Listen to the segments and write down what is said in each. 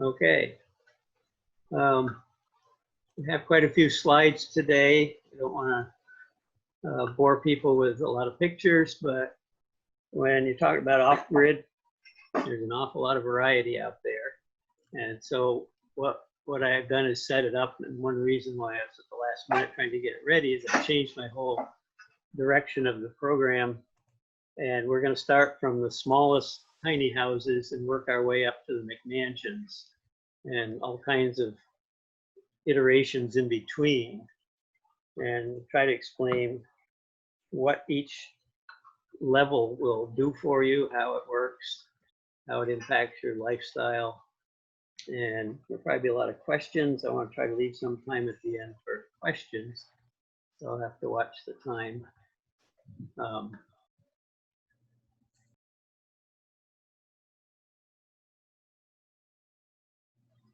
Okay. We have quite a few slides today. I don't want to bore people with a lot of pictures, but when you talk about off-grid, there's an awful lot of variety out there. And so what I have done is set it up, and one reason why I was at the last minute trying to get it ready is I changed my whole direction of the program. And we're going to start from the smallest tiny houses and work our way up to the McMansions and all kinds of iterations in between, and try to explain what each level will do for you, how it works, how it impacts your lifestyle. And there'll probably be a lot of questions. I want to try to leave some time at the end for questions, so I'll have to watch the time.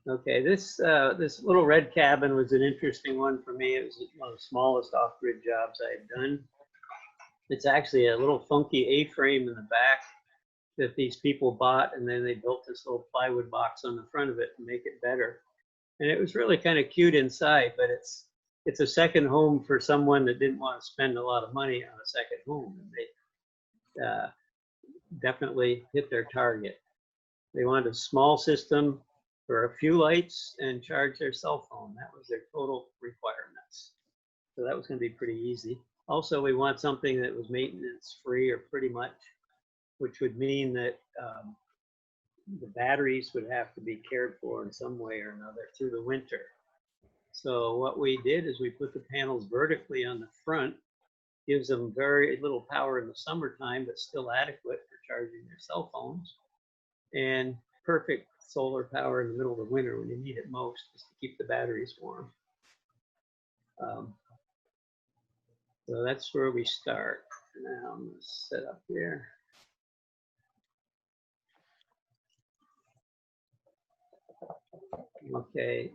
Okay, this little red cabin was an interesting one for me. It was one of the smallest off-grid jobs I had done. It's actually a little funky A-frame in the back that these people bought, and then they built this little plywood box on the front of it to make it better. And it was really kind of cute inside, but it's a second home for someone that didn't want to spend a lot of money on a second home. And they definitely hit their target. They wanted a small system for a few lights and charge their cell phone. That was their total requirements. So that was going to be pretty easy. Also, we want something that was maintenance free, or pretty much, which would mean that the batteries would have to be cared for in some way or another through the winter. So what we did is we put the panels vertically on the front, gives them very little power in the summertime, but still adequate for charging their cell phones, and perfect solar power in the middle of the winter when you need it most, just to keep the batteries warm. So that's where we start. Now I'm going to set up here. Okay,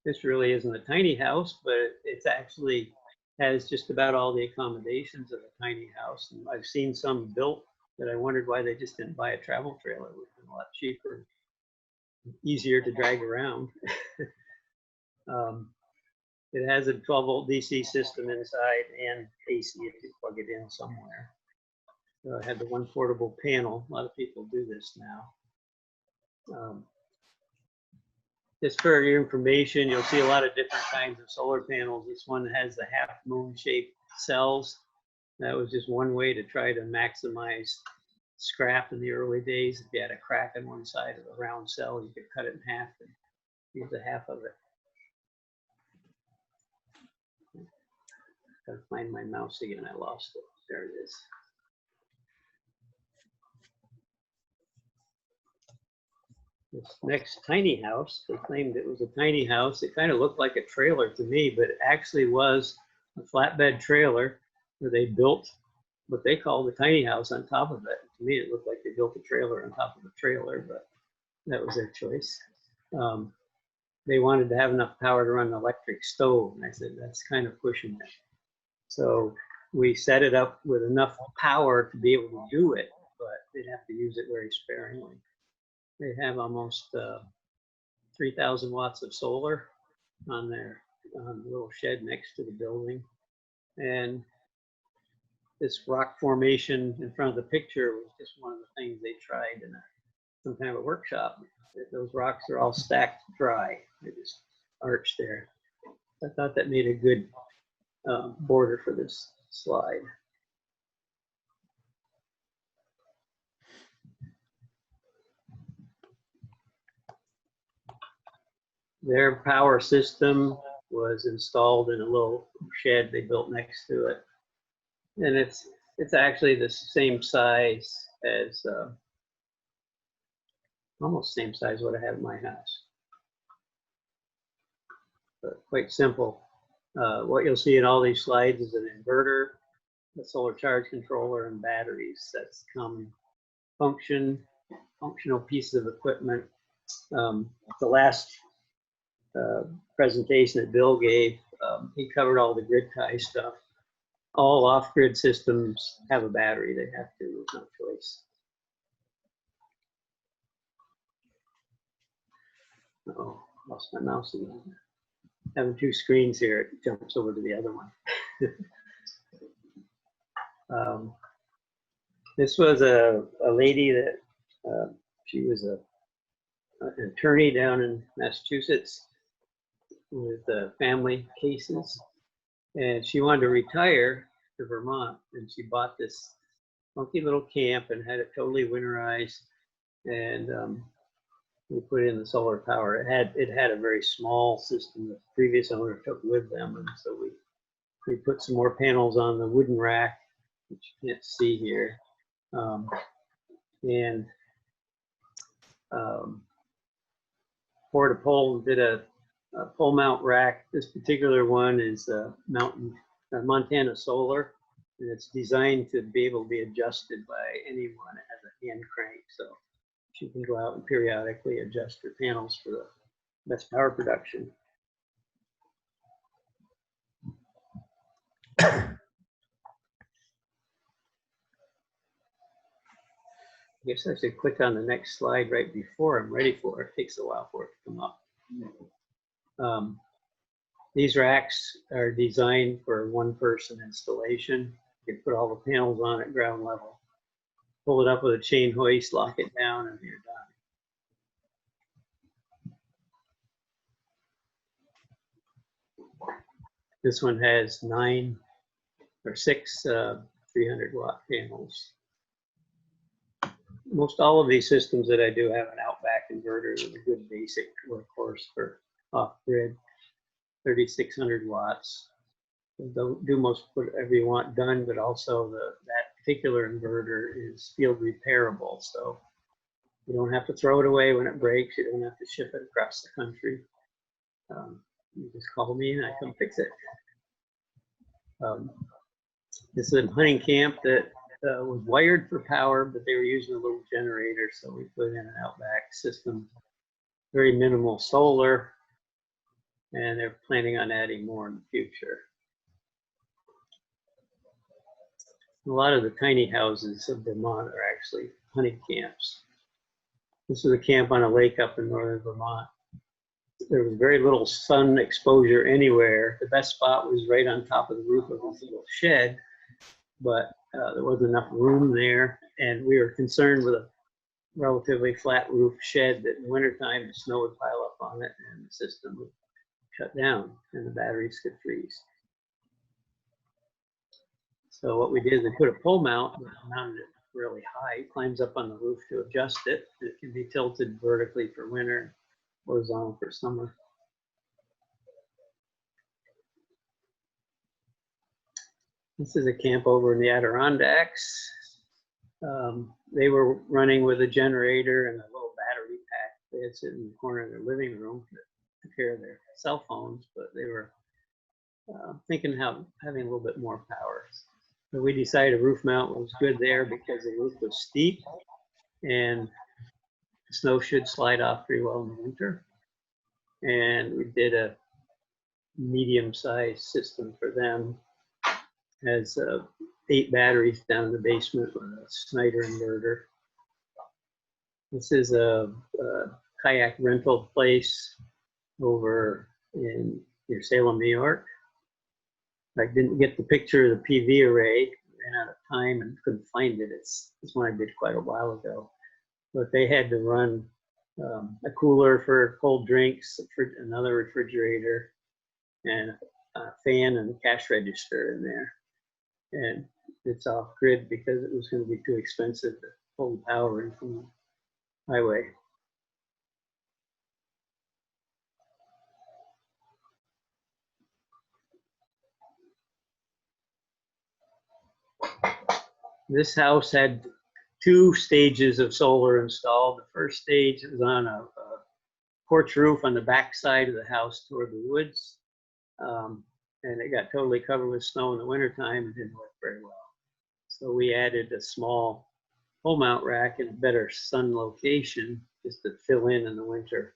this really isn't a tiny house, but it's actually has just about all the accommodations of a tiny house. And I've seen some built that I wondered why they just didn't buy a travel trailer. It would have been a lot cheaper, easier to drag around. It has a 12-volt DC system inside and AC if you plug it in somewhere. So I had the one portable panel. A lot of people do this now. Just for your information, you'll see a lot of different kinds of solar panels. This one has the half moon shaped cells. That was just one way to try to maximize scrap in the early days. If you had a crack on one side of a round cell, you could cut it in half and use a half of it. Gotta find my mouse again, I lost it. There it is. This next tiny house, they claimed it was a tiny house. It kind of looked like a trailer to me, but it actually was a flatbed trailer where they built what they called a tiny house on top of it. To me, it looked like they built a trailer on top of a trailer, but that was their choice. They wanted to have enough power to run an electric stove, and I said, that's kind of pushing it. So we set it up with enough power to be able to do it, but they'd have to use it very sparingly. They have almost 3,000 watts of solar on their little shed next to the building. And this rock formation in front of the picture was just one of the things they tried in some kind of a workshop. Those rocks are all stacked dry. They just arched there. I thought that made a good border for this slide. Their power system was installed in a little shed they built next to it. And it's actually the same size as, almost same size what I have in my house. But quite simple. What you'll see in all these slides is an inverter, a solar charge controller, and batteries. That's common functional pieces of equipment. The last presentation that Bill gave, he covered all the grid tie stuff. All off-grid systems have a battery. They have to, there's no choice. Oh, lost my mouse again. Having two screens here, it jumps over to the other one. This was a lady that she was an attorney down in Massachusetts with family cases, and she wanted to retire to Vermont, and she bought this funky little camp and had it totally winterized, and we put in the solar power. It had a very small system that the previous owner took with them, and so we put some more panels on the wooden rack, which you can't see here, and poured a pole, did a pole mount rack. This particular one is Montana Solar, and it's designed to be able to be adjusted by anyone. It has a hand crank, so she can go out and periodically adjust her panels for the best power production. I guess I should click on the next slide right before I'm ready for it. It takes a while for it to come up. These racks are designed for one-person installation. You can put all the panels on at ground level, pull it up with a chain hoist, lock it down, and you're done. This one has 6 300-watt panels. Most all of these systems that I do have an Outback inverter with a good basic workhorse for off-grid, 3,600 watts. Don't do most whatever you want done, but also that particular inverter is field repairable, so you don't have to throw it away when it breaks. You don't have to ship it across the country. You just call me and I come fix it. This is a hunting camp that was wired for power, but they were using a little generator, so we put in an Outback system. Very minimal solar, and they're planning on adding more in the future. A lot of the tiny houses of Vermont are actually hunting camps. This is a camp on a lake up in northern Vermont. There was very little sun exposure anywhere. The best spot was right on top of the roof of this little shed, but there wasn't enough room there, and we were concerned with a relatively flat roof shed that in the wintertime the snow would pile up on it and the system would shut down and the batteries could freeze. So what we did is we put a pole mount, mounted it really high, it climbs up on the roof to adjust it. It can be tilted vertically for winter, horizontal for summer. This is a camp over in the Adirondacks. They were running with a generator and a little battery pack. They had sit in the corner of their living room that took care of their cell phones, but they were thinking of having a little bit more power. So we decided a roof mount was good there because the roof was steep and the snow should slide off pretty well in the winter. And we did a medium-sized system for them. Has 8 batteries down in the basement with a Snyder inverter. This is a kayak rental place over in near Salem, New York. I didn't get the picture of the PV array, ran out of time and couldn't find it. It's one I did quite a while ago. But they had to run a cooler for cold drinks, another refrigerator, and a fan and a cash register in there. And it's off grid because it was going to be too expensive to pull the power in from the highway. This house had 2 stages of solar installed. The first stage was on a porch roof on the back side of the house toward the woods. And it got totally covered with snow in the wintertime and didn't work very well. So we added a small pole mount rack in a better sun location just to fill in the winter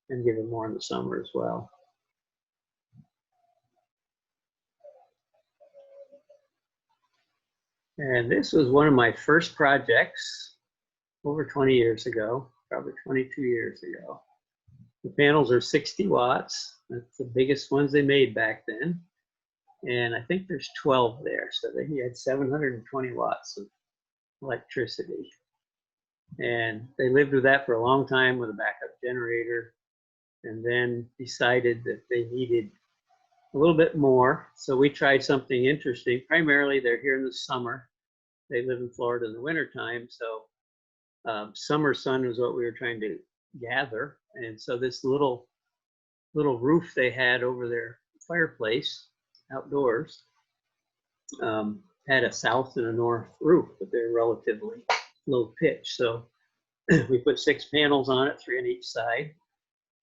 and give it more in the summer as well. And this was one of my first projects over 20 years ago, probably 22 years ago. The panels are 60 watts. That's the biggest ones they made back then. And I think there's 12 there. So he had 720 watts of electricity. And they lived with that for a long time with a backup generator, and then decided that they needed a little bit more. So we tried something interesting. Primarily, they're here in the summer. They live in Florida in the wintertime. So summer sun was what we were trying to gather. And so this little roof they had over their fireplace outdoors had a south and a north roof, but they're relatively low pitch. So we put 6 panels on it, 3 on each side.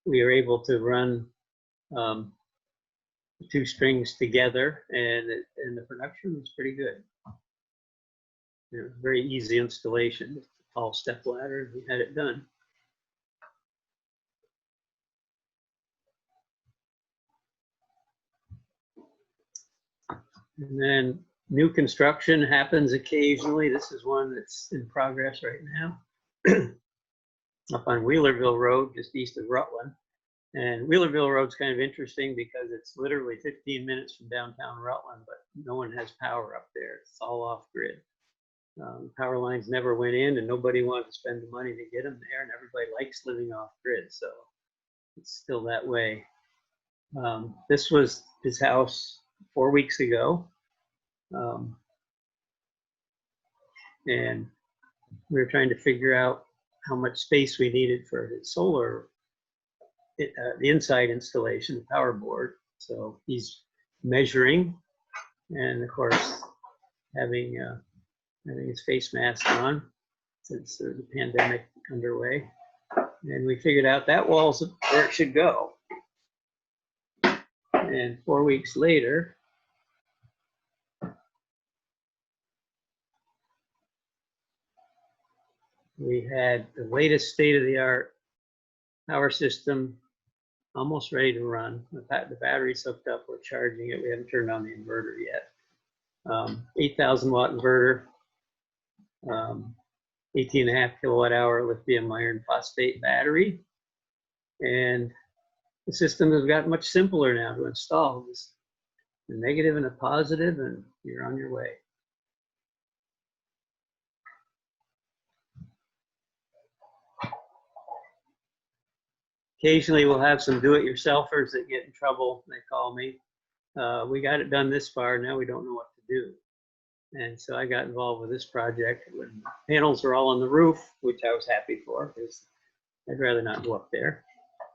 We were able to run 2 strings together, and the production was pretty good. It was a very easy installation, just a tall step ladder, and we had it done. And then new construction happens occasionally. This is one that's in progress right now. Up on Wheelerville Road, just east of Rutland. And Wheelerville Road's kind of interesting because it's literally 15 minutes from downtown Rutland, but no one has power up there. It's all off grid. Power lines never went in, and nobody wanted to spend the money to get them there, and everybody likes living off grid, so it's still that way. This was his house 4 weeks ago, and we were trying to figure out how much space we needed for his solar, the inside installation, the power board. So he's measuring, and of course having his face mask on since there's a pandemic underway. And we figured out that wall's where it should go. And 4 weeks later, we had the latest state-of-the-art power system almost ready to run. The battery's hooked up, we're charging it. We haven't turned on the inverter yet. 8,000 watt inverter, 18.5 kilowatt hour lithium iron phosphate battery. And the system has got much simpler now to install. Just a negative and a positive, and you're on your way. Occasionally we'll have some do-it-yourselfers that get in trouble. They call me. We got it done this far, now we don't know what to do. And so I got involved with this project when panels were all on the roof, which I was happy for because I'd rather not go up there.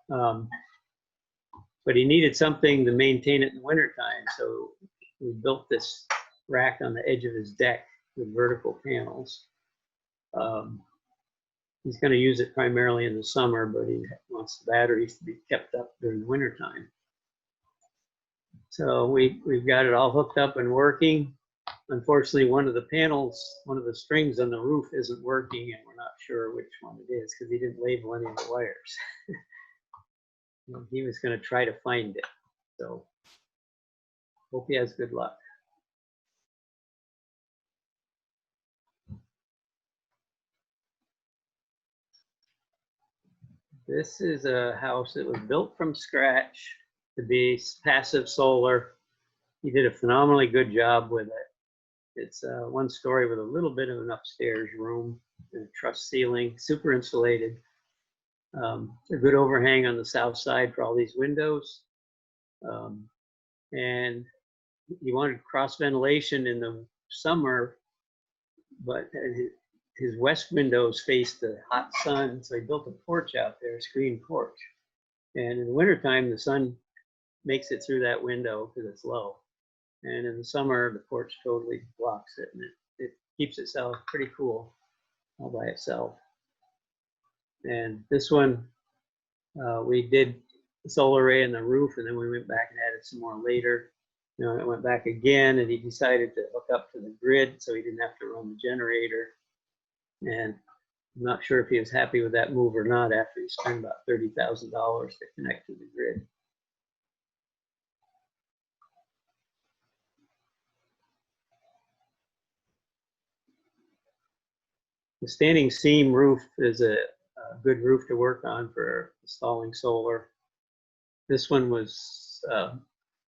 But he needed something to maintain it in the wintertime, so we built this rack on the edge of his deck with vertical panels. He's going to use it primarily in the summer, but he wants the batteries to be kept up during the wintertime. So we've got it all hooked up and working. Unfortunately, one of the panels, one of the strings on the roof isn't working, and we're not sure which one it is because he didn't label any of the wires. He was going to try to find it. So hope he has good luck. This is a house that was built from scratch to be passive solar. He did a phenomenally good job with it. It's 1 story with a little bit of an upstairs room and a truss ceiling, super insulated. A good overhang on the south side for all these windows. And he wanted cross ventilation in the summer, but his west windows face the hot sun, so he built a porch out there, a screen porch. And in the wintertime, the sun makes it through that window because it's low. And in the summer, the porch totally blocks it, and it keeps itself pretty cool all by itself. And this one, we did the solar array in the roof, and then we went back and added some more later. It went back again, and he decided to hook up to the grid so he didn't have to run the generator. And I'm not sure if he was happy with that move or not after he spent about $30,000 to connect to the grid. The standing seam roof is a a good roof to work on for installing solar. This one was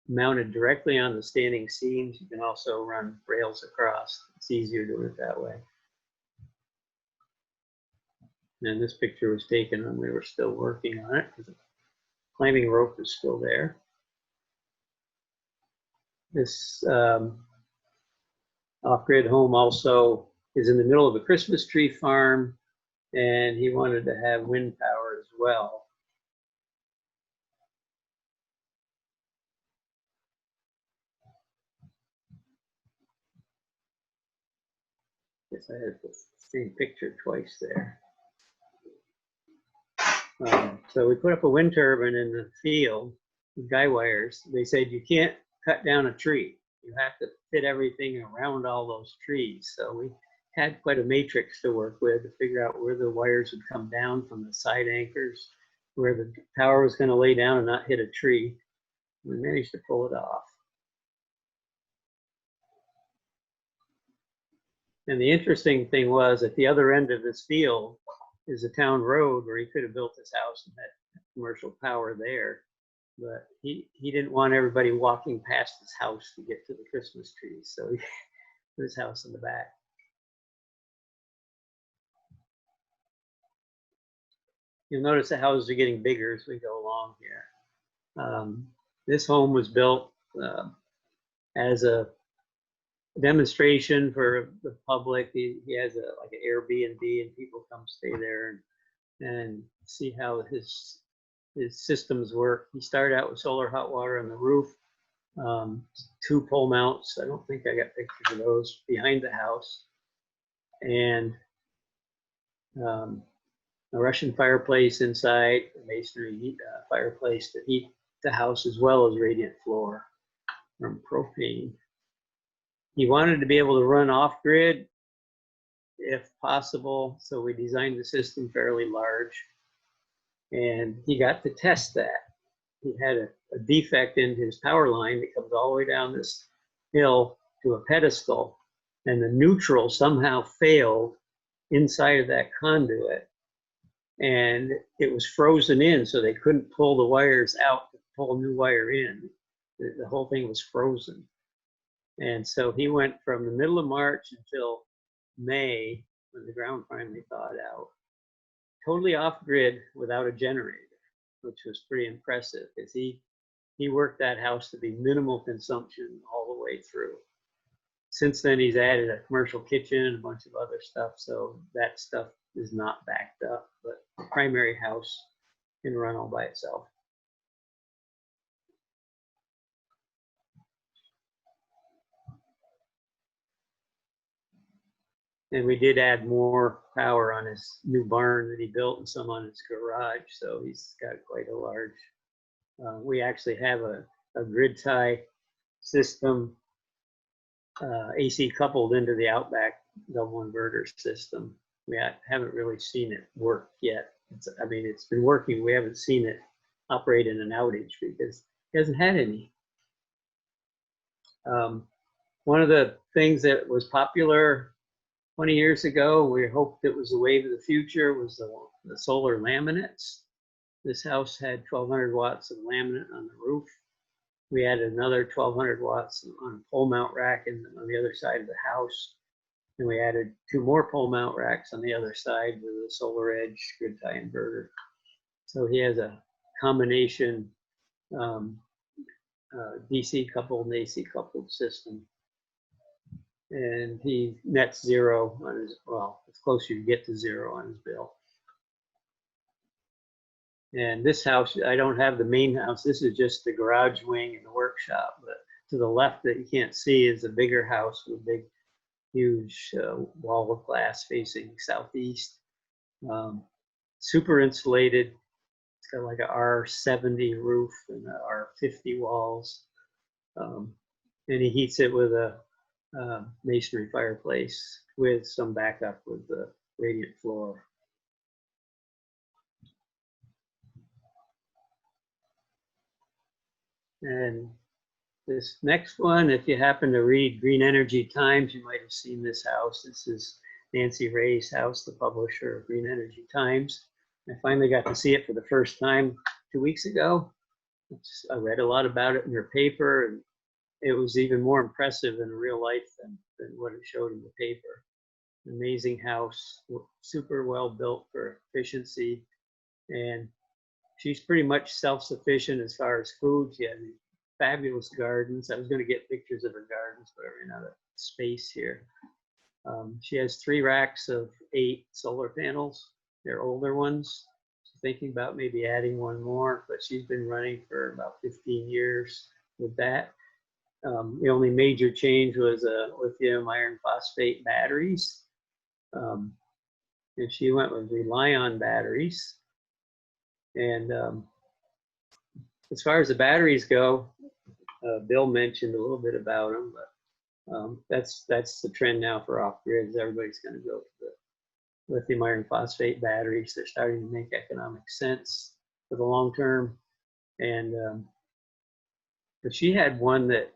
mounted directly on the standing seams. You can also run rails across. It's easier to do it that way. And this picture was taken when we were still working on it because the climbing rope is still there. This off-grid home also is in the middle of a Christmas tree farm, and he wanted to have wind power as well. Guess I had the same picture twice there. So we put up a wind turbine in the field with guy wires. They said you can't cut down a tree. You have to fit everything around all those trees. So we had quite a matrix to work with to figure out where the wires would come down from the side anchors, where the tower was going to lay down and not hit a tree. We managed to pull it off. And the interesting thing was, at the other end of this field is a town road where he could have built his house and had commercial power there. But he didn't want everybody walking past his house to get to the Christmas trees. So he put his house in the back. You'll notice the houses are getting bigger as we go along here. This home was built as a demonstration for the public. He has like an Airbnb, and people come stay there and see how his systems work. He started out with solar hot water on the roof, 2 pole mounts. I don't think I got pictures of those behind the house, and a Russian fireplace inside, a masonry fireplace to heat the house, as well as radiant floor from propane. He wanted to be able to run off-grid if possible, so we designed the system fairly large, and he got to test that. He had a defect in his power line that comes all the way down this hill to a pedestal, and the neutral somehow failed inside of that conduit, and it was frozen in, so they couldn't pull the wires out to pull a new wire in. The whole thing was frozen. And so he went from the middle of March until May, when the ground finally thawed out, totally off-grid without a generator, which was pretty impressive, because he worked that house to be minimal consumption all the way through. Since then, he's added a commercial kitchen and a bunch of other stuff, so that stuff is not backed up, but the primary house can run all by itself. And we did add more power on his new barn that he built and some on his garage, so he's got quite a large. We actually have a grid tie system, AC coupled into the Outback double inverter system. We haven't really seen it work yet. I mean, it's been working. We haven't seen it operate in an outage because it hasn't had any. One of the things that was popular 20 years ago, we hoped it was the wave of the future, was the solar laminates. This house had 1,200 watts of laminate on the roof. We added another 1,200 watts on a pole mount rack on the other side of the house. And we added 2 more pole mount racks on the other side with a solar edge grid tie inverter. So he has a combination DC coupled and AC coupled system. And he nets zero on his, well, it's closer you get to zero on his bill. And this house, I don't have the main house. This is just the garage wing and the workshop. But to the left that you can't see is a bigger house with a big, huge wall of glass facing southeast. Super insulated. It's got like a R70 roof and a R50 walls. And he heats it with a masonry fireplace with some backup with the radiant floor. And this next one, if you happen to read Green Energy Times, you might have seen this house. This is Nancy Ray's house, the publisher of Green Energy Times. I finally got to see it for the first time 2 weeks ago. I read a lot about it in her paper, and it was even more impressive in real life than what it showed in the paper. Amazing house, super well built for efficiency, and she's pretty much self-sufficient as far as food. She has fabulous gardens. I was going to get pictures of her gardens, but I ran out of space here. She has 3 racks of 8 solar panels. They're older ones. She's thinking about maybe adding one more, but she's been running for about 15 years with that. The only major change was lithium iron phosphate batteries. And she went with Rely-On batteries. And as far as the batteries go, Bill mentioned a little bit about them, but that's the trend now for off-grids. Everybody's going to go to the lithium iron phosphate batteries. They're starting to make economic sense for the long term. And but she had one that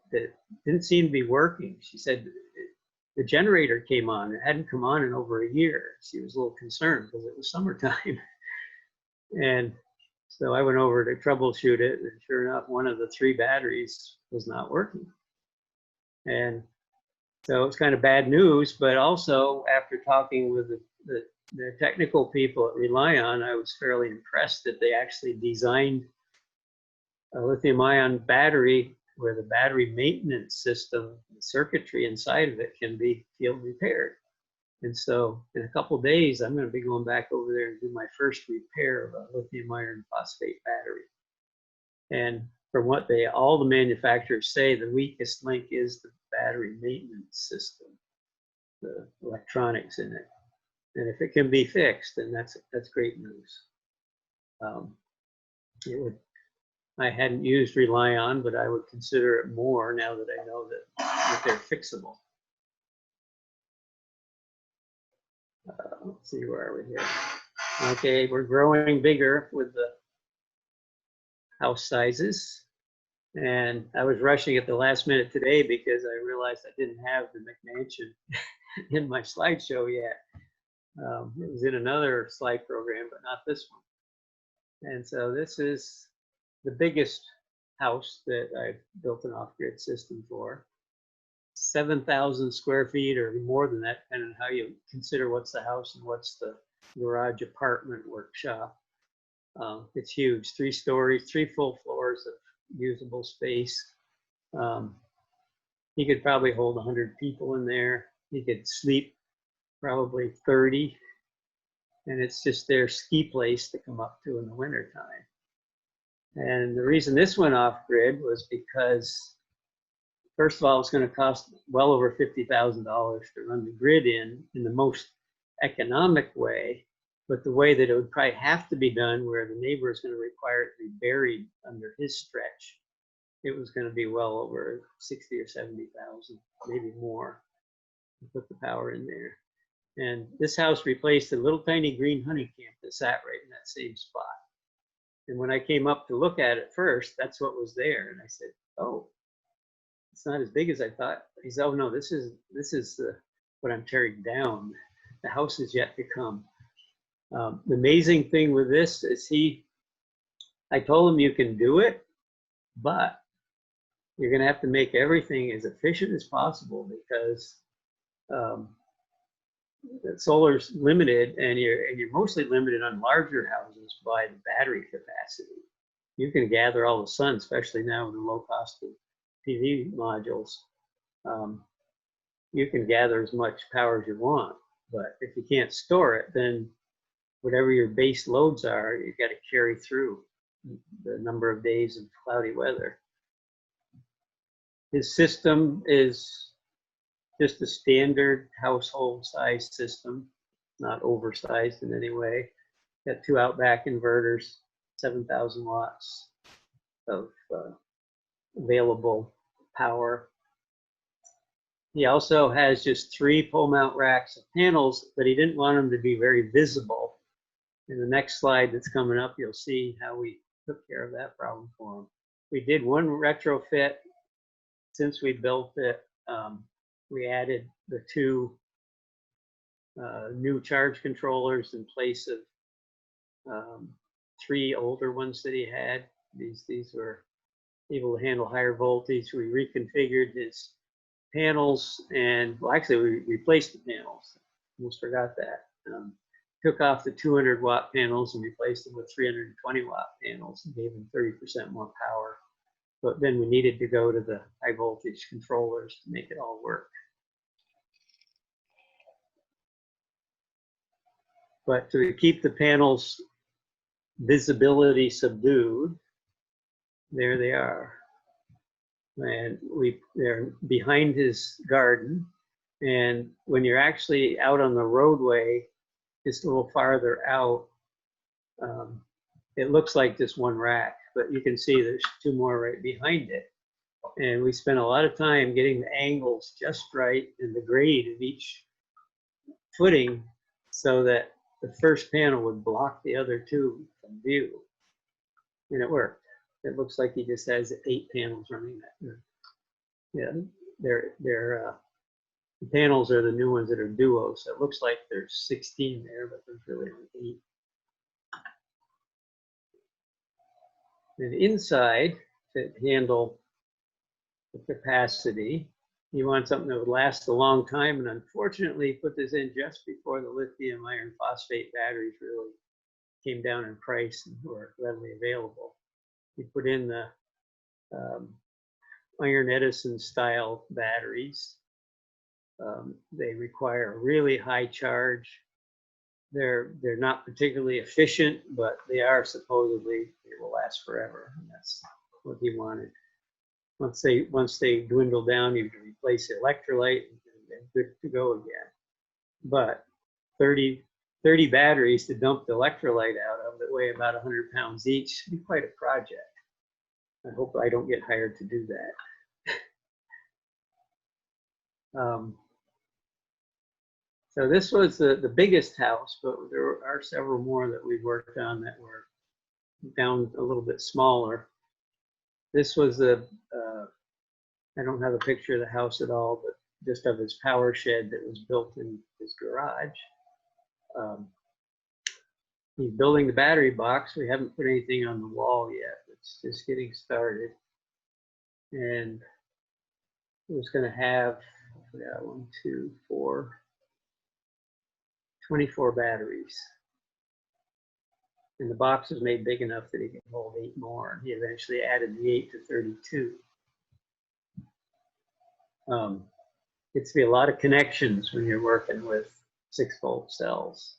didn't seem to be working. She said the generator came on. It hadn't come on in over a year. She was a little concerned because it was summertime. And so I went over to troubleshoot it, and sure enough, one of the 3 batteries was not working. And so it's kind of bad news, but also after talking with the technical people at Rely-On, I was fairly impressed that they actually designed a lithium-ion battery where the battery maintenance system, the circuitry inside of it can be field repaired. And so in a couple of days, I'm going to be going back over there and do my first repair of a lithium iron phosphate battery. And from what all the manufacturers say, the weakest link is the battery maintenance system, the electronics in it. And if it can be fixed, then that's great news. I hadn't used Rely-On, but I would consider it more now that I know that they're fixable. Let's see, where are we here? Okay, we're growing bigger with the house sizes. And I was rushing at the last minute today because I realized I didn't have the McMansion in my slideshow yet. It was in another slide program, but not this one. And so this is the biggest house that I've built an off-grid system for. 7,000 square feet or more than that, depending on how you consider what's the house and what's the garage apartment workshop. It's huge, 3 stories, 3 full floors of usable space. He could probably hold 100 people in there. He could sleep probably 30. And it's just their ski place to come up to in the wintertime. And the reason this went off grid was because, first of all, it's going to cost well over $50,000 to run the grid in the most economic way, but the way that it would probably have to be done, where the neighbor is going to require it to be buried under his stretch, it was going to be well over 60 or 70,000, maybe more, to put the power in there. And this house replaced a little tiny green honey camp that sat right in that same spot. And when I came up to look at it first, that's what was there. And I said, oh, it's not as big as I thought. He said, oh no, this is what I'm tearing down. The house is yet to come. The amazing thing with this is I told him you can do it, but you're going to have to make everything as efficient as possible because solar's limited, and you're mostly limited on larger houses by the battery capacity. You can gather all the sun, especially now with the low cost of PV modules. You can gather as much power as you want, but if you can't store it, then whatever your base loads are, you've got to carry through the number of days of cloudy weather. His system is just a standard household size system, not oversized in any way. Got 2 Outback inverters, 7,000 watts of available power. He also has just 3 pole mount racks of panels, but he didn't want them to be very visible. In the next slide that's coming up, you'll see how we took care of that problem for him. We did one retrofit since we built it. We added the 2 new charge controllers in place of 3 older ones that he had. These were able to handle higher voltage. We reconfigured his panels, and well, actually we replaced the panels. Almost forgot that. Took off the 200 watt panels and replaced them with 320 watt panels and gave them 30% more power. But then we needed to go to the high voltage controllers to make it all work. But to keep the panels visibility subdued, there they are. And they're behind his garden. And when you're actually out on the roadway, just a little farther out, it looks like just one rack, but you can see there's 2 more right behind it. And we spent a lot of time getting the angles just right and the grade of each footing so that the first panel would block the other 2 from view. And it worked. It looks like he just has 8 panels running that. Yeah, the panels are the new ones that are duo, so it looks like there's 16 there, but there's really only 8. And inside, to handle the capacity, you want something that would last a long time, and unfortunately put this in just before the lithium iron phosphate batteries really came down in price and were readily available. We put in the iron Edison style batteries. They require a really high charge. They're not particularly efficient, but they are supposedly, they will last forever. And that's what he wanted. Once they dwindle down, you can replace the electrolyte and good to go again. But 30 batteries to dump the electrolyte out of that weigh about 100 pounds each would be quite a project. I hope I don't get hired to do that. So this was the biggest house, but there are several more that we worked on that were down a little bit smaller. This was I don't have a picture of the house at all, but just of his power shed that was built in his garage. He's building the battery box. We haven't put anything on the wall yet. It's just getting started. And it was going to have, I forgot, 1, 2, 4, 24 batteries. And the box was made big enough that he could hold 8 more. And he eventually added the 8 to 32. Gets to be a lot of connections when you're working with 6-volt cells.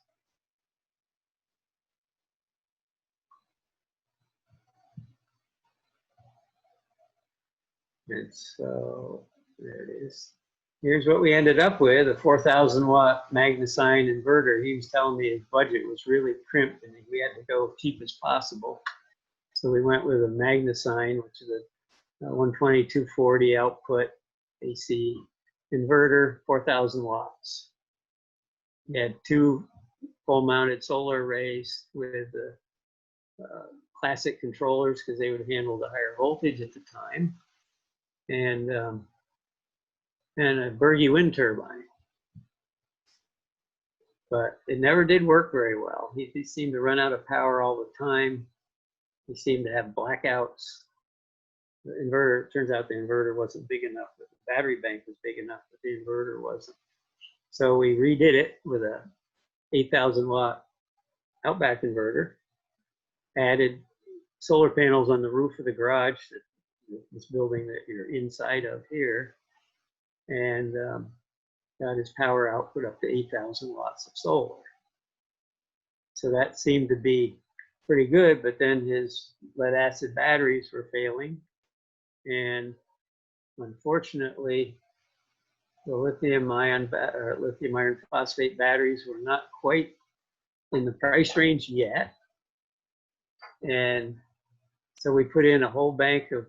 And so there it is. Here's what we ended up with, a 4,000 watt MagnaSine inverter. He was telling me his budget was really crimped and we had to go cheap as possible. So we went with a MagnaSine, which is a 120, 240 output AC inverter, 4,000 watts. We had 2 full mounted solar arrays with classic controllers because they would handle the higher voltage at the time. And a Berge wind turbine. But it never did work very well. He seemed to run out of power all the time. He seemed to have blackouts. The inverter, turns out the inverter wasn't big enough, but the battery bank was big enough, but the inverter wasn't. So we redid it with a 8,000 watt Outback inverter, added solar panels on the roof of the garage, this building that you're inside of here, and got his power output up to 8,000 watts of solar. So that seemed to be pretty good, but then his lead acid batteries were failing. And unfortunately, the lithium iron phosphate batteries were not quite in the price range yet. And so we put in a whole bank of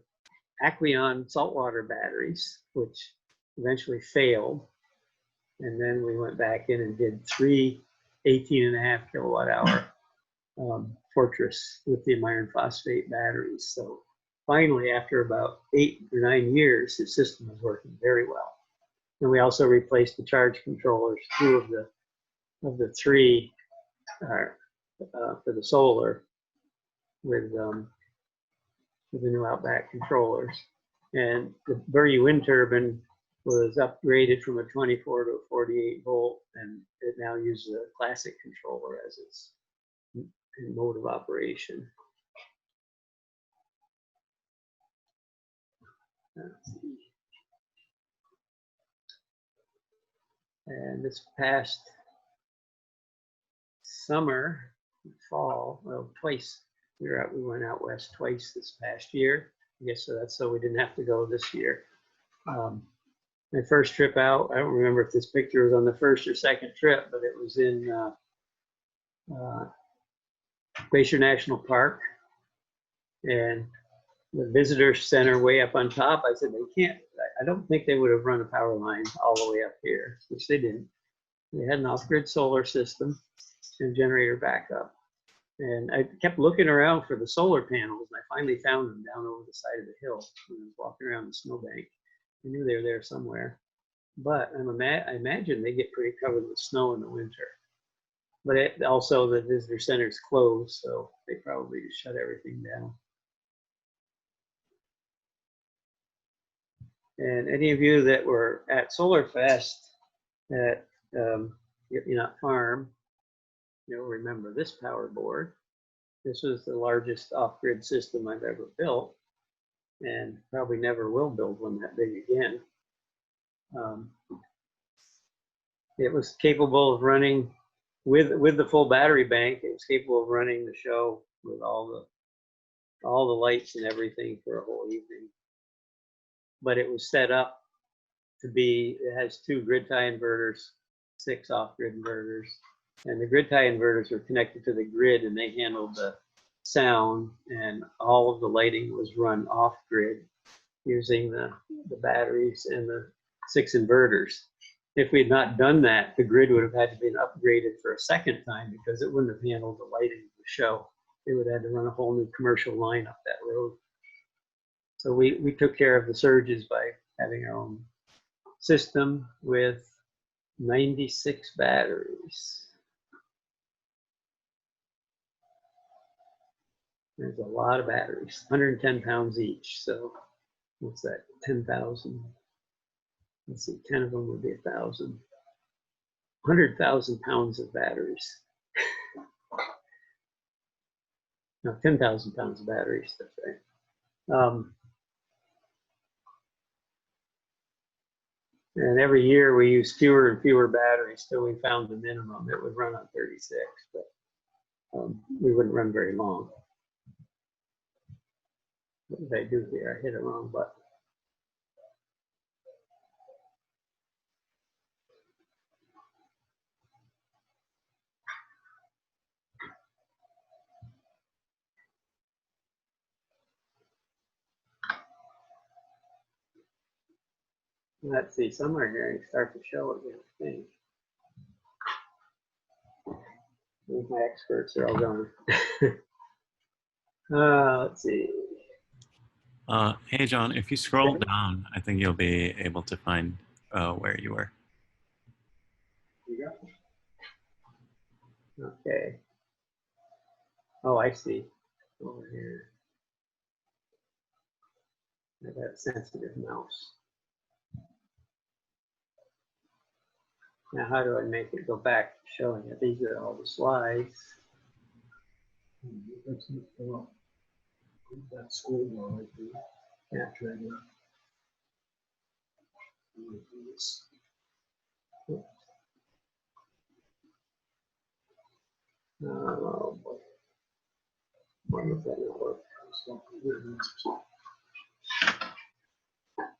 Aqueon saltwater batteries, which eventually failed. And then we went back in and did 3 18.5 kilowatt hour Fortress lithium iron phosphate batteries. So finally, after about 8 or 9 years, the system was working very well. And we also replaced the charge controllers. 2 of the 3 for the solar with the new Outback controllers. And the Berry wind turbine was upgraded from a 24 to a 48 volt, and it now uses a classic controller as its mode of operation. Let's see. And this past summer, fall, well, twice, we went out west twice this past year. I guess so that's so we didn't have to go this year. My first trip out, I don't remember if this picture was on the first or second trip, but it was in Glacier National Park, and the visitor center way up on top, I said, they can't, I don't think they would have run a power line all the way up here, which they didn't. They had an off-grid solar system and generator backup. And I kept looking around for the solar panels, and I finally found them down over the side of the hill when I was walking around the snowbank. I knew they were there somewhere. But I imagine they get pretty covered with snow in the winter. But also the visitor center's closed, so they probably just shut everything down. And any of you that were at SolarFest at Farm, you'll remember this power board. This was the largest off-grid system I've ever built, and probably never will build one that big again. It was capable of running with the full battery bank. It was capable of running the show with all the lights and everything for a whole evening. But it was set up to be, it has 2 grid tie inverters, 6 off-grid inverters, and the grid tie inverters were connected to the grid, and they handled the sound, and all of the lighting was run off-grid using the batteries and the 6 inverters. If we had not done that, the grid would have had to be upgraded for a second time because it wouldn't have handled the lighting of the show. They would have had to run a whole new commercial line up that road. So we took care of the surges by having our own system with 96 batteries. There's a lot of batteries, 110 pounds each. So what's that, 10,000? Let's see, 10 of them would be 1,000. 100,000 pounds of batteries. No, 10,000 pounds of batteries, that's right. And every year we use fewer and fewer batteries till we found the minimum. It would run on 36, but we wouldn't run very long. What did I do here? I hit a wrong button. Let's see, somewhere here I start to show again, I think. My experts are all gone. Let's see. Hey, John, if you scroll down, I think you'll be able to find where you were. Okay. Oh, I see. Over here. I got a sensitive mouse. Now, how do I make it go back to showing it? These are all the slides. That school one right there. Yeah. Oh boy. Why does that not work?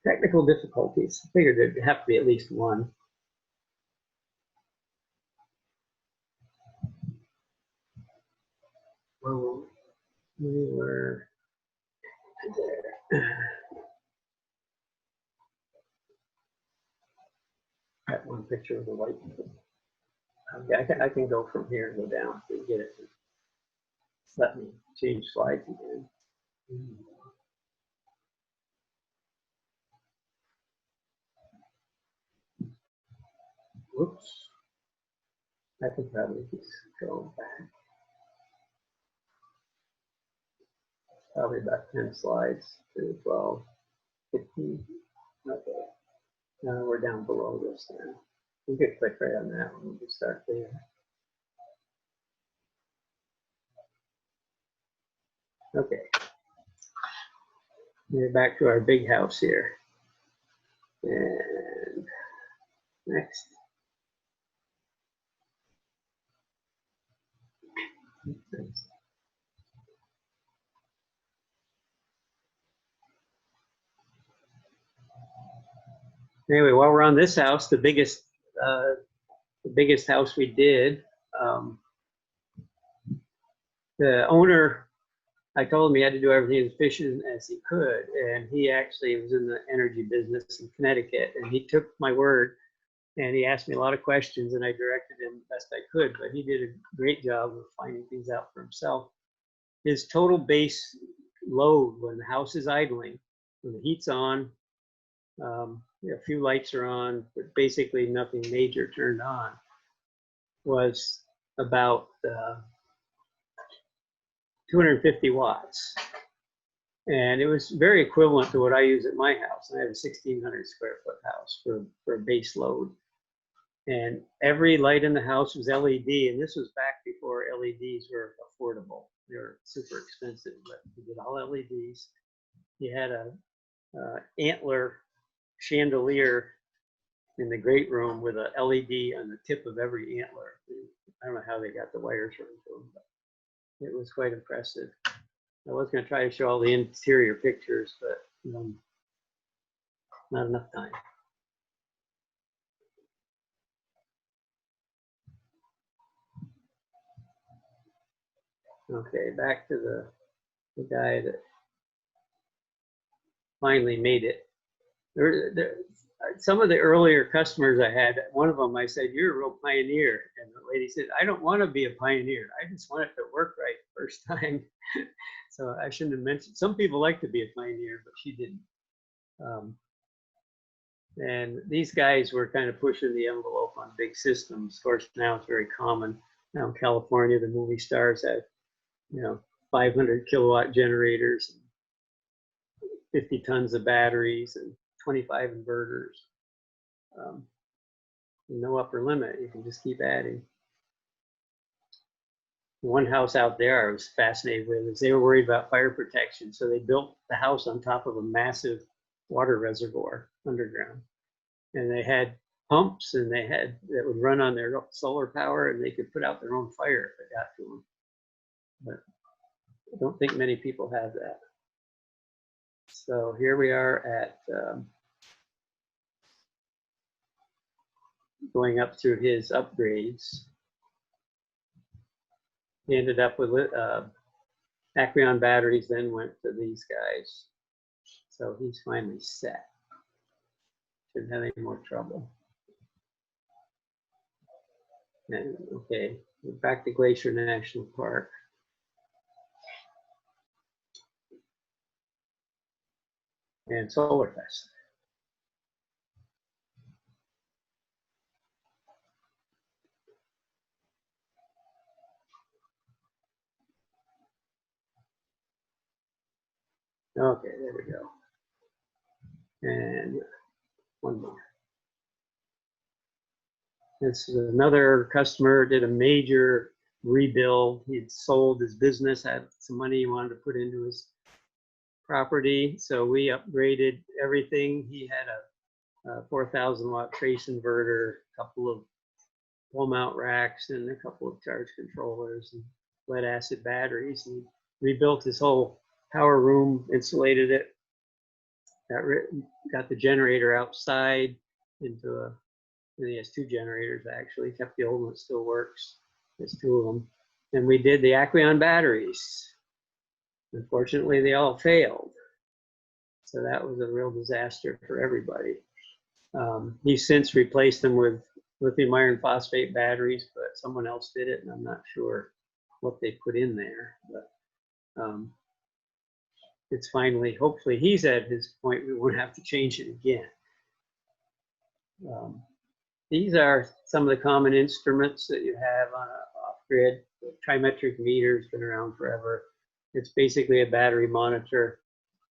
Technical difficulties. I figured there'd have to be at least one. Well, we were there. That one picture of the white. Okay, I can go from here and go down to get it. Let me change slides again. Whoops. I could probably just go back. Probably about 10 slides, 10 to 12, 15. Okay, now we're down below this now. You could click right on that one. We'll start there. Okay. We're back to our big house here. And next. Anyway, while we're on this house, the biggest house we did, the owner, I told him he had to do everything as efficient as he could, and he actually was in the energy business in Connecticut, and he took my word, and he asked me a lot of questions, and I directed him the best I could, but he did a great job of finding things out for himself. His total base load when the house is idling, when the heat's on, a few lights are on, but basically nothing major turned on, was about 250 watts. And it was very equivalent to what I use at my house. I have a 1,600 square foot house for a base load. And every light in the house was LED, and this was back before LEDs were affordable. They were super expensive, but he did all LEDs. He had a antler chandelier in the great room with a LED on the tip of every antler. I don't know how they got the wires run to them, but it was quite impressive. I was going to try to show all the interior pictures, but not enough time. Okay, back to the guy that finally made it. Some of the earlier customers I had, one of them I said, "You're a real pioneer." And the lady said, "I don't want to be a pioneer. I just want it to work right the first time." So I shouldn't have mentioned, some people like to be a pioneer, but she didn't. And these guys were kind of pushing the envelope on big systems. Of course, now it's very common. Now in California, the movie stars have, 500 kilowatt generators, and 50 tons of batteries, and 25 inverters. No upper limit. You can just keep adding. One house out there I was fascinated with is they were worried about fire protection, so they built the house on top of a massive water reservoir underground, and they had pumps, and that would run on their solar power, and they could put out their own fire if it got to them. But I don't think many people have that. So here we are at going up through his upgrades. He ended up with Acreon batteries, then went to these guys. So he's finally set. Shouldn't have any more trouble. And okay, we're back to Glacier National Park. And Solarfest. Okay, there we go. And one more. This is another customer, did a major rebuild. He had sold his business, had some money he wanted to put into his property. So we upgraded everything. He had a 4,000 watt trace inverter, a couple of wall mount racks, and a couple of charge controllers and lead acid batteries. And rebuilt his whole power room, insulated it, got the generator outside into and he has two generators actually, kept the old one, it still works. There's two of them. And we did the Acreon batteries. Unfortunately, they all failed. So that was a real disaster for everybody. He's since replaced them with lithium iron phosphate batteries, but someone else did it, and I'm not sure what they put in there. But it's finally, hopefully he's at his point, we won't have to change it again. These are some of the common instruments that you have on an off-grid. The trimetric meter's been around forever. It's basically a battery monitor.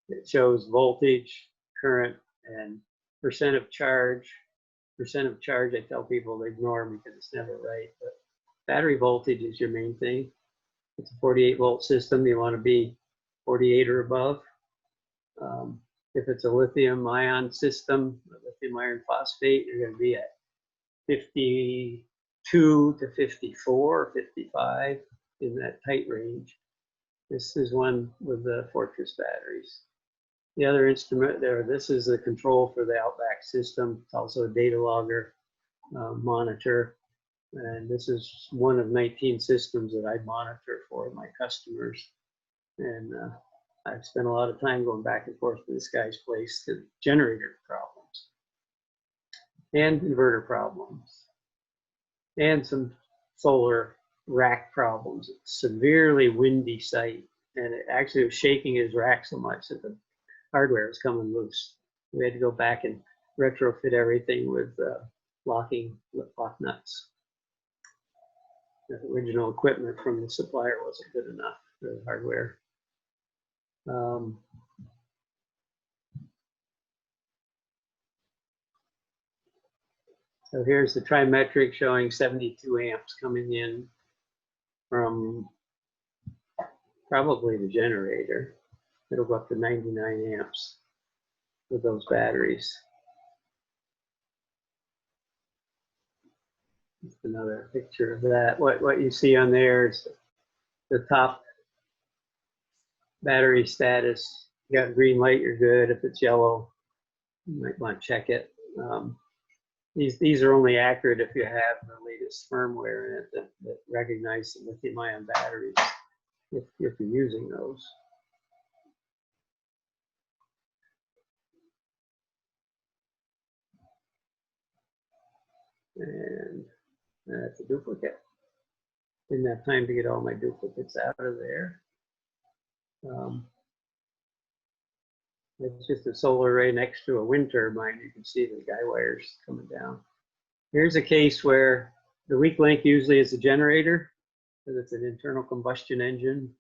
It shows voltage, current, and percent of charge. Percent of charge, I tell people to ignore because it's never right. But battery voltage is your main thing. It's a 48-volt system. You want to be 48 or above. If it's a lithium-ion system, lithium iron phosphate, you're going to be at 52 to 54, 55 in that tight range. This is one with the Fortress batteries. The other instrument there, this is the control for the Outback system. It's also a data logger monitor. And this is one of 19 systems that I monitor for my customers. And I've spent a lot of time going back and forth to this guy's place to generator problems and inverter problems and some solar rack problems. It's a severely windy site, and it actually was shaking his rack so much that the hardware was coming loose. We had to go back and retrofit everything with lock nuts. The original equipment from the supplier wasn't good enough for the hardware. So here's the trimetric showing 72 amps coming in from probably the generator. It'll go up to 99 amps with those batteries. Just another picture of that. What you see on there is the top battery status. You got green light, you're good. If it's yellow, you might want to check it. These are only accurate if you have the latest firmware in it that recognize the lithium-ion batteries if you're using those. And that's a duplicate. Didn't have time to get all my duplicates out of there. It's just a solar array next to a wind turbine. You can see the guy wires coming down. Here's a case where the weak link usually is the generator, because it's an internal combustion engine,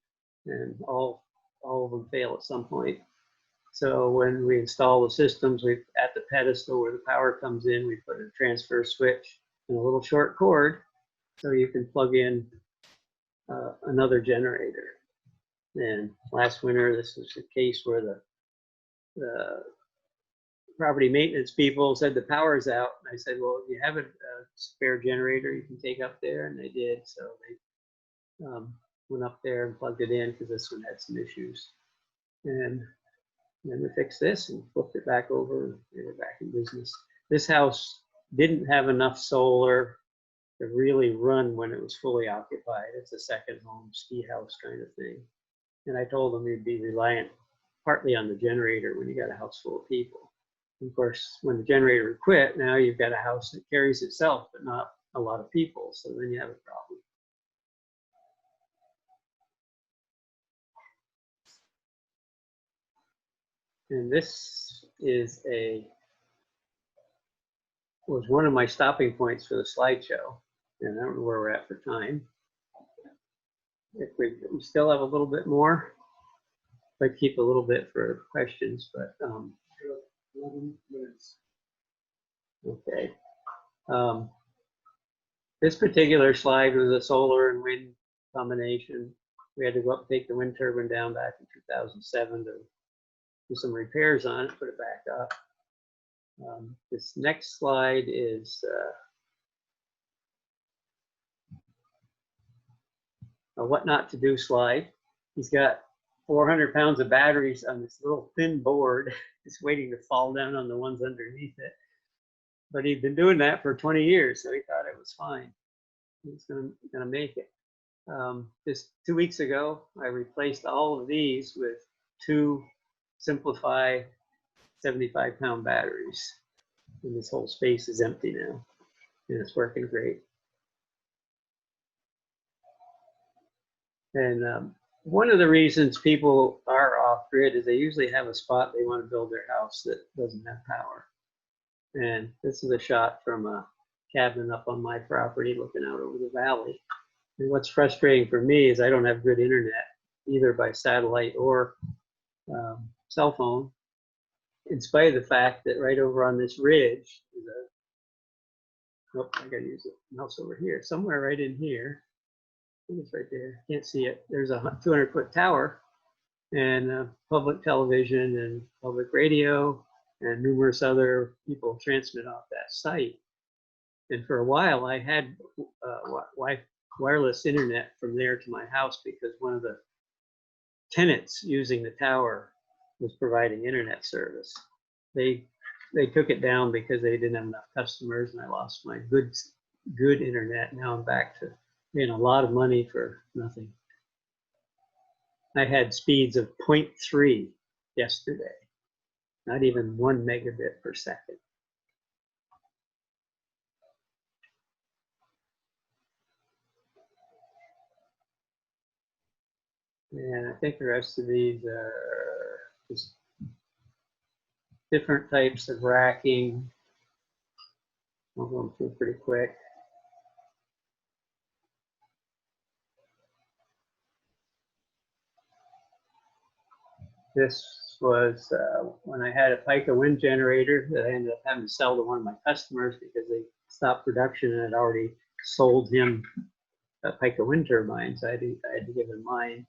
and all of them fail at some point. So when we install the systems, at the pedestal where the power comes in, we put a transfer switch and a little short cord, so you can plug in another generator. And last winter, this was a case where the property maintenance people said the power's out. And I said, well, if you have a spare generator you can take up there, and they did. So they went up there and plugged it in because this one had some issues. And then we fixed this and flipped it back over, and they were back in business. This house didn't have enough solar to really run when it was fully occupied. It's a second home, ski house kind of thing. And I told them you'd be reliant partly on the generator when you got a house full of people. And of course, when the generator would quit, now you've got a house that carries itself, but not a lot of people. So then you have a problem. And this is was one of my stopping points for the slideshow. And I don't know where we're at for time. If we still have a little bit more, I'd keep a little bit for questions, but 11 minutes. Okay. This particular slide was a solar and wind combination. We had to go up and take the wind turbine down back in 2007 to do some repairs on it, put it back up. This next slide is a what not to do slide. He's got 400 pounds of batteries on this little thin board, just waiting to fall down on the ones underneath it. But he'd been doing that for 20 years, so he thought it was fine. He was gonna make it. Just 2 weeks ago, I replaced all of these with 2 Simplify 75-pound batteries. And this whole space is empty now, and it's working great. And one of the reasons people are off-grid is they usually have a spot they want to build their house that doesn't have power. And this is a shot from a cabin up on my property looking out over the valley. And what's frustrating for me is I don't have good internet either by satellite or cell phone, in spite of the fact that right over on this ridge is a, oh, I gotta use the mouse over here, somewhere right in here. I think it's right there, can't see it. There's a 200-foot tower and public television and public radio and numerous other people transmit off that site. And for a while, I had wireless internet from there to my house because one of the tenants using the tower was providing internet service. They took it down because they didn't have enough customers, and I lost my good internet. Now I'm back to paying a lot of money for nothing. I had speeds of 0.3 yesterday, not even 1 megabit per second. And I think the rest of these are just different types of racking. I'll go through pretty quick. This was when I had a Pika wind generator that I ended up having to sell to one of my customers because they stopped production and had already sold him a Pika wind turbine. So I had to give him mine.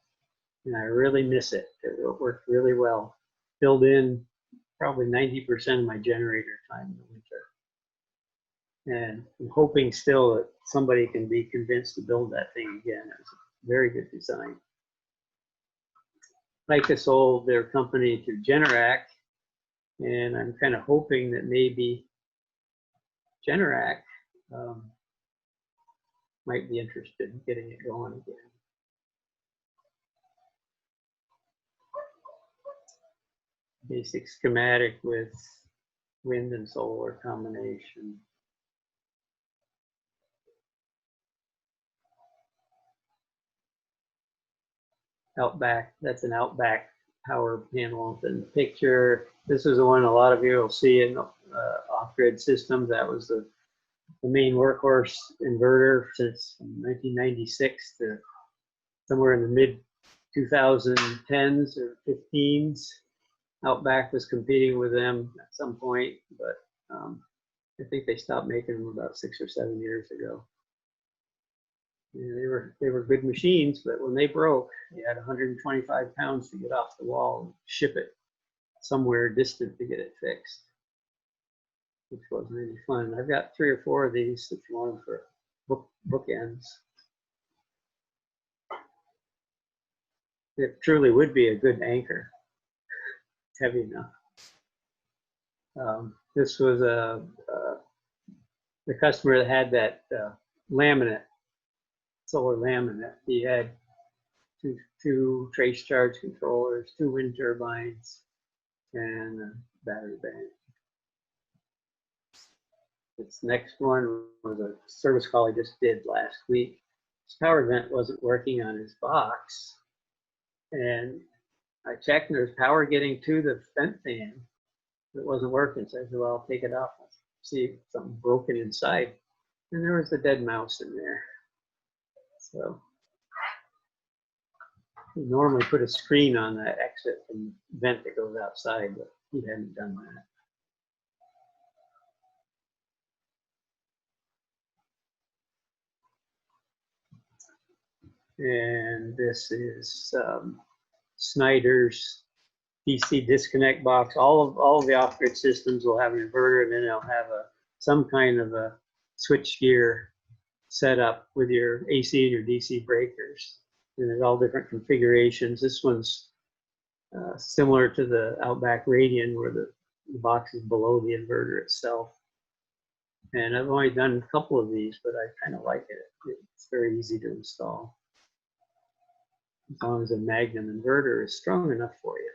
And I really miss it. It worked really well. Filled in probably 90% of my generator time in the winter. And I'm hoping still that somebody can be convinced to build that thing again. It was a very good design. Pika sold their company to Generac, and I'm kind of hoping that maybe Generac might be interested in getting it going again. Basic schematic with wind and solar combination. Outback, that's an Outback power panel in the picture. This is the one a lot of you will see in off-grid systems. That was the main workhorse inverter since 1996 to somewhere in the mid 2010s or 15s. Outback was competing with them at some point, but I think they stopped making them about 6 or 7 years ago. Yeah, they were good machines, but when they broke, you had 125 pounds to get off the wall and ship it somewhere distant to get it fixed, which wasn't really fun. I've got 3 or 4 of these if you want them for bookends. It truly would be a good anchor. Heavy enough. This was the customer that had that laminate, solar laminate. He had two trace charge controllers, 2 wind turbines, and a battery bank. This next one was a service call I just did last week. His power vent wasn't working on his box, and I checked and there's power getting to the vent fan. It wasn't working, so I said, well, I'll take it off and see if something broken inside. And there was a dead mouse in there. So we normally put a screen on that exit and vent that goes outside, but he hadn't done that. And this is Snyder's DC disconnect box. All of the off-grid systems will have an inverter, and then they'll have some kind of a switch gear set up with your AC and your DC breakers. And there's all different configurations. This one's similar to the Outback Radian, where the box is below the inverter itself. And I've only done a couple of these, but I kind of like it. It's very easy to install, as long as a Magnum inverter is strong enough for you.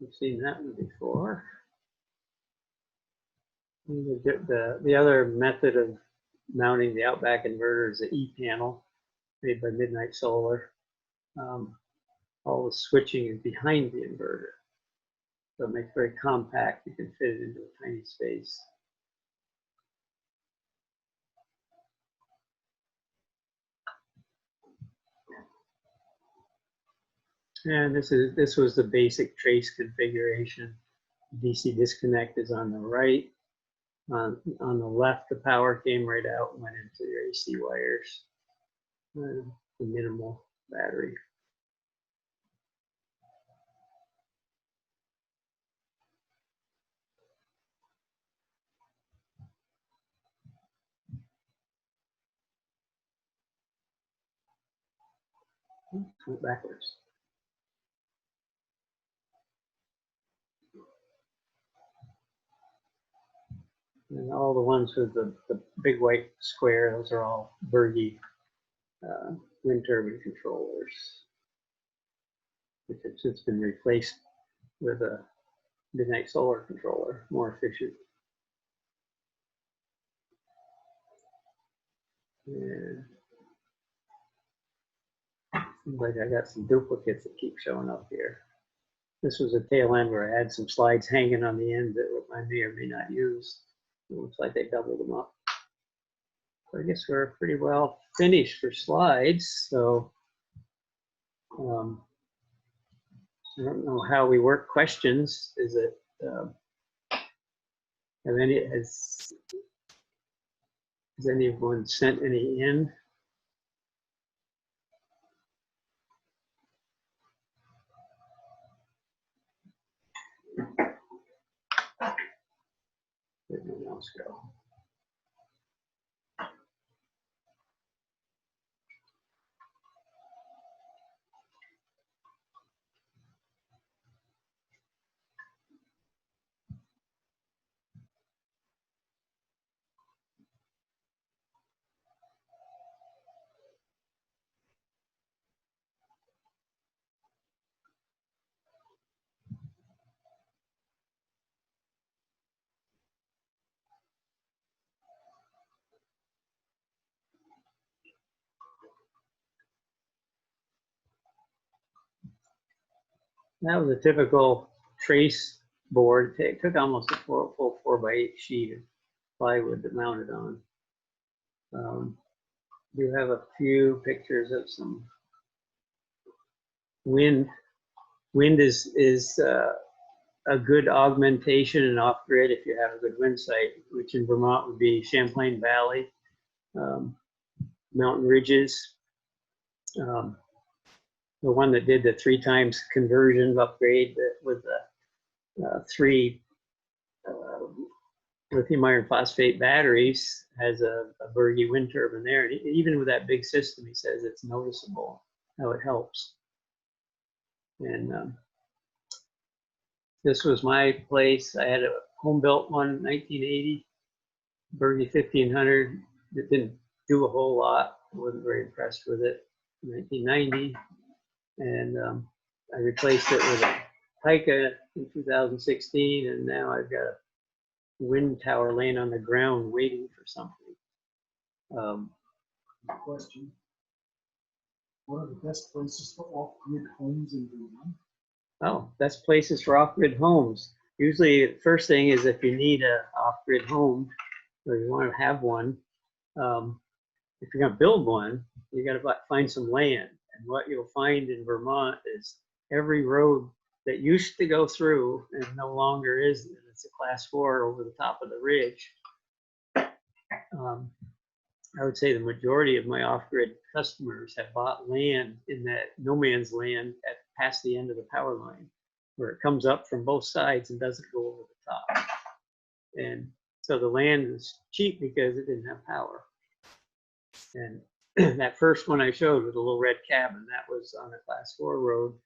You've seen that one before. The other method of mounting the Outback inverter is the E-panel made by Midnight Solar. all the switching is behind the inverter. So it makes it very compact. You can fit it into a tiny space. And this was the basic trace configuration. DC disconnect is on the right. On the left, the power came right out and went into your AC wires. The minimal battery. Went backwards. And all the ones with the big white square, those are all Berge wind turbine controllers, which have since been replaced with a Midnight solar controller, more efficient. And seems like I got some duplicates that keep showing up here. This was a tail end where I had some slides hanging on the end that I may or may not use. It looks like they doubled them up. So I guess we're pretty well finished for slides. So I don't know how we work questions. Is it has anyone sent any in? Where'd anyone else go? That was a typical trace board. It took almost a full 4x8 sheet of plywood that mounted on. You have a few pictures of some wind. Wind is a good augmentation and off-grid if you have a good wind site, which in Vermont would be Champlain Valley, mountain ridges. The one that did the 3 times conversion upgrade with the 3 lithium iron phosphate batteries has a Berge wind turbine there. And even with that big system, he says it's noticeable how it helps. And this was my place. I had a home built one, 1980, Berge 1500. It didn't do a whole lot. I wasn't very impressed with it. 1990. And I replaced it with a Pika in 2016, and now I've got a wind tower laying on the ground waiting for something. Question. What are the best places for off-grid homes in Vermont? Oh, best places for off-grid homes. Usually the first thing is if you need an off-grid home or you want to have one, if you're going to build one, you got to find some land. And what you'll find in Vermont is every road that used to go through and no longer is, it's a class 4 over the top of the ridge. I would say the majority of my off-grid customers have bought land in that no man's land at past the end of the power line, where it comes up from both sides and doesn't go over the top. And so the land is cheap because it didn't have power. And that first one I showed with a little red cabin, that was on a class 4 road.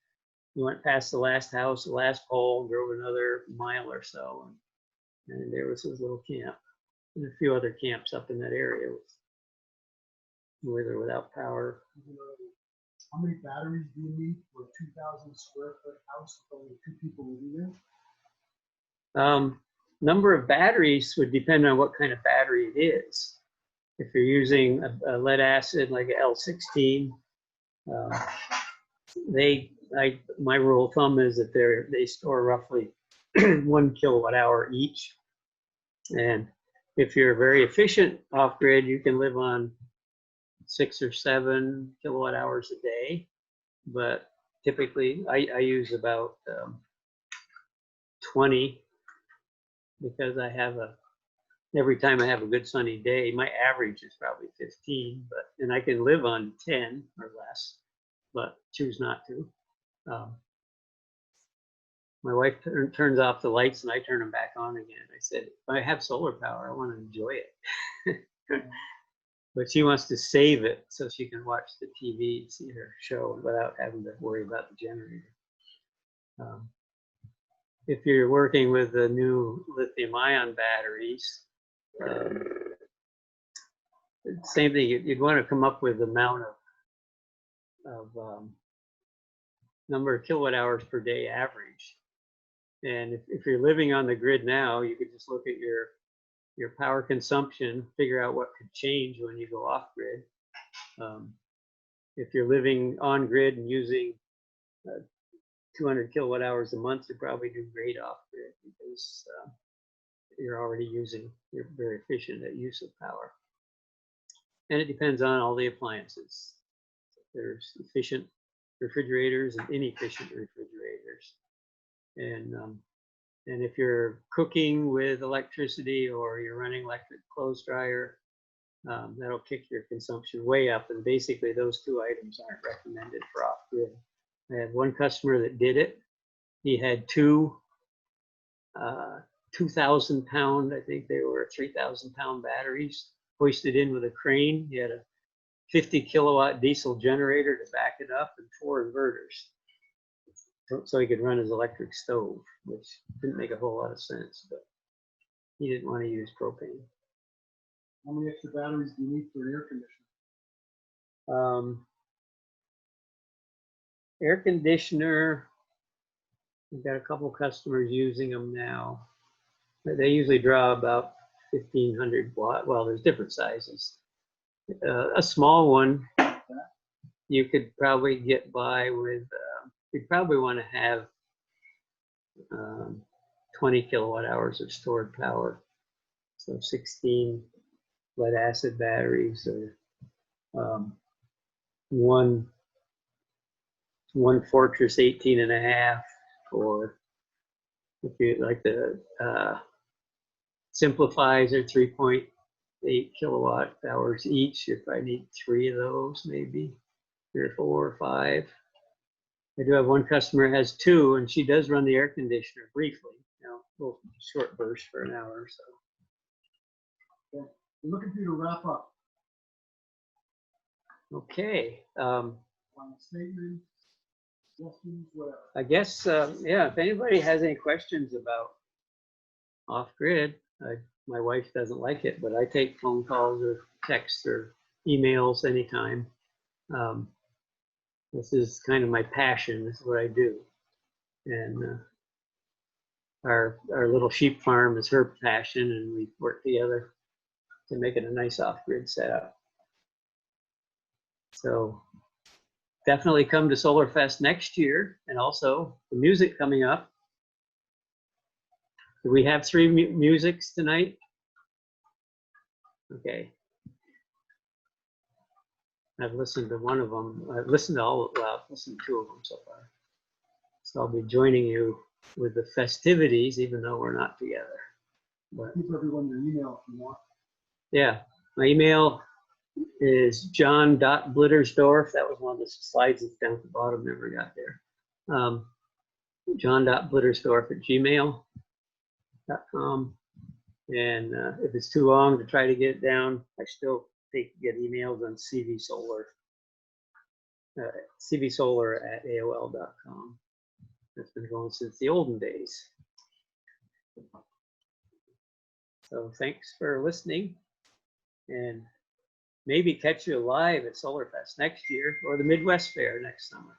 We went past the last house, the last pole, drove another mile or so, and there was his little camp and a few other camps up in that area with or without power. How many batteries do you need for a 2,000 square foot house with only 2 people living there? Number of batteries would depend on what kind of battery it is. If you're using a lead acid like an L16, they my rule of thumb is that they store roughly 1 kilowatt hour each. And if you're very efficient off grid, you can live on 6 or 7 kilowatt hours a day. But typically I use about 20, because every time I have a good sunny day, my average is probably 15, and I can live on 10 or less, but choose not to. My wife turns off the lights and I turn them back on again. I said, if I have solar power, I want to enjoy it. But she wants to save it so she can watch the TV, see her show without having to worry about the generator. If you're working with the new lithium-ion batteries, same thing. You'd want to come up with the amount of number of kilowatt hours per day average. And if you're living on the grid now, you could just look at your power consumption, figure out what could change when you go off grid. If you're living on grid and using 200 kilowatt hours a month, you probably do great off grid, because you're very efficient at use of power. And it depends on all the appliances. There's efficient refrigerators and inefficient refrigerators. And if you're cooking with electricity or you're running electric clothes dryer, that'll kick your consumption way up. And basically those two items aren't recommended for off grid. I had one customer that did it. He had two 2,000 pound, I think they were 3,000 pound batteries hoisted in with a crane. He had a 50 kilowatt diesel generator to back it up and 4 inverters, so he could run his electric stove, which didn't make a whole lot of sense, but he didn't want to use propane. How many extra batteries do you need for an air conditioner? Air conditioner, we've got a couple customers using them now. They usually draw about 1,500 watt. Well, there's different sizes. A small one, you could probably get by with, you'd probably want to have 20 kilowatt hours of stored power. So 16 lead acid batteries, or one Fortress 18.5, or if you like the Simplifies are 3.8 kilowatt hours each. You probably need 3 of those, maybe 3 or 4 or 5. I do have one customer who has 2, and she does run the air conditioner briefly, a little short burst for an hour or so. Okay. We're looking for you to wrap up. Okay. Final statement, suggestions, whatever. I guess, yeah, if anybody has any questions about off-grid, my wife doesn't like it, but I take phone calls or texts or emails anytime. This is kind of my passion. This is what I do. And our little sheep farm is her passion, and we work together to make it a nice off-grid setup. So definitely come to SolarFest next year, and also the music coming up. Do we have 3 musics tonight? Okay. I've listened to one of them. I've listened to I've listened to 2 of them so far. So I'll be joining you with the festivities, even though we're not together. But Keep everyone your email if you want. yeah, my email is john.blittersdorf. That was one of the slides that's down at the bottom, never got there. john.blittersdorf@gmail.com. And if it's too long to try to get it down, I still get emails on cvsolar@aol.com. That's been going since the olden days. So thanks for listening, and maybe catch you live at SolarFest next year, or the Midwest Fair next summer.